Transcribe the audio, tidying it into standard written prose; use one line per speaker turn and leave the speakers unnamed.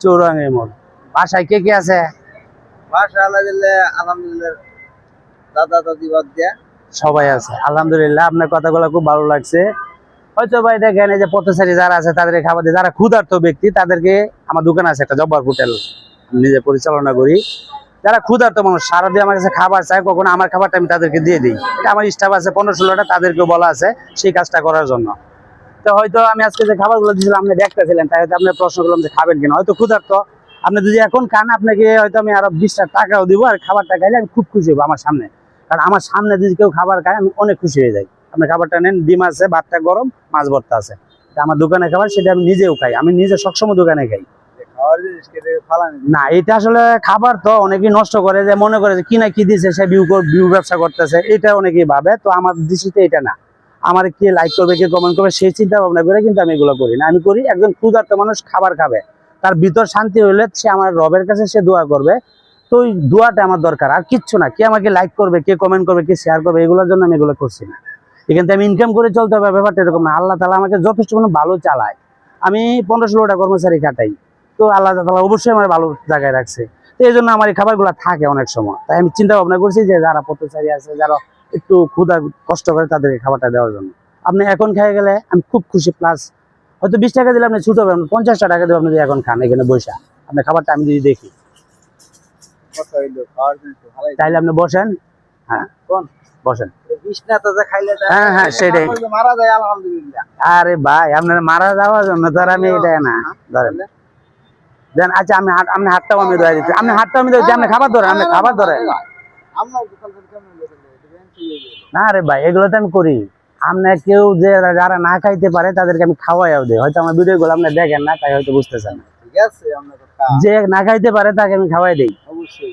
চৌরাঙ্গি মোড়। বাসায় কে কে আছে?
আলহামদুলিল্লাহ দাদা দাদি বাদ দিয়া
সবাই আছে আলহামদুলিল্লাহ। আপনার কথাগুলো খুব ভালো লাগছে। হয়তো ভাই দেখেন এই যে পথচারী যারা আছে তাদেরকে খাবার দিয়ে, যারা ক্ষুধার্ত ব্যক্তি তাদেরকে, আমার দোকান আছে একটা জব্বার হোটেল, নিজে পরিচালনা করি। যারা ক্ষুধার্ত মানুষ সারাদিন আমার কাছে খাবার চায়, কখনো আমার খাবারটা আমি তাদেরকে দিয়ে দিই। এটা আমার স্টাফ আছে 15-16টা, তাদেরকেও বলা আছে সেই কাজটা করার জন্য। তো হয়তো আমি আজকে যে খাবারগুলো দিয়েছিলাম আপনি দেখতেছিলেন, তাই হয়তো আপনি প্রশ্ন করলাম যে খাবেন কিনা, হয়তো ক্ষুধার্ত আপনি যদি এখন খান আপনাকে হয়তো আমি আরো 20টা টাকাও দিব, আর খাবারটা খাইলে আমি খুব খুশি হবো আমার সামনে। কারণ আমার সামনে যদি কেউ খাবার খায় আমি অনেক খুশি হয়ে যাই। আপনি খাবারটা নেন, ডিম আছে, ভাতটা গরম, মাছ ভর্তা আছে, আমার দোকানে খাবার, সেটা আমি নিজেও খাই, আমি নিজে সবসময় দোকানে খাই।
খাওয়ার জিনিস খেতে ফালানি
না, এটা আসলে খাবার তো অনেকেই নষ্ট করে, যে মনে করে যে কি না কি দিছে সে ভিউ ব্যবসা করতেছে, এটা অনেকেই ভাবে। তো আমার দৃষ্টিতে এটা না। আমার কে লাইক করবে, কে কমেন্ট করবে, সেই চিন্তা ভাবনা করে কিন্তু আমি এগুলো করি না। আমি করি একজন ক্ষুধার্ত মানুষ খাবার খাবে, তার ভিতর শান্তি হইলে সে আমার রবের কাছে সে দোয়া করবে। তো ওই দোয়াটা আমার দরকার, আর কিচ্ছু না। কে আমাকে লাইক করবে, কে কমেন্ট করবে, কে শেয়ার করবে, এগুলোর জন্য আমি এগুলো করছি না। এখান থেকে আমি ইনকাম করে চলতে হবে, ব্যাপারটা এরকম না। আল্লাহ তাআলা আমাকে যথেষ্ট ভালো চালায়। আমি 15-16টা কর্মচারী খাটাই, তো আল্লাহ তাআলা অবশ্যই আমার ভালো জায়গায় রাখছে। তো এই জন্য আমার এই খাবারগুলো থাকে অনেক সময়। তাই আমি চিন্তা ভাবনা করছি যে যারা পথচারী আছে, যারা একটু ক্ষুধা কষ্ট করে, তাদেরকে খাবারটা দেওয়ার জন্য। আপনি এখন খেয়ে গেলে আমি খুব খুশি। প্লাস হয়তো 20 টাকা দিলে আপনি ছুট হবে, 50টা টাকা দেবো আপনি যদি এখন খান এখানে বসে। আপনার খাবারটা আমি যদি দেখি,
কথা হইলো খাওয়ার জিনিস তো ভালোই।
তাইলে আপনি বসেন। হ্যাঁ,
কোন
বসেন।
বিষ্ণাতে যে খাইলে
হ্যাঁ হ্যাঁ, সেটাই।
মারা যায় আলহামদুলিল্লাহ।
আরে ভাই, আপনার মারা যাওয়ার জন্য তো আর আমি এটা না ধরেন দেন। আচ্ছা, আপনি হাতটাও আমি ধরে দিচ্ছি, আপনি হাতটাও আমি ধরে, আপনি খাবার ধরেন, আপনি খাবার ধরেন।
আমরা দোকান থেকে কেমন লোক
না রে ভাই, এগুলো তো আমি করি। আপনি কেউ যে যারা না খাইতে পারে তাদেরকে আমি খাওয়াইও দিই। হয়তো আমার ভিডিও গুলো আপনি দেখেন না, তাই হয়তো বুঝতেছেন না।
ঠিক আছে, আমরা কথা
যে না খাইতে পারে তাকে আমি খাওয়াই দিই।
অবশ্যই।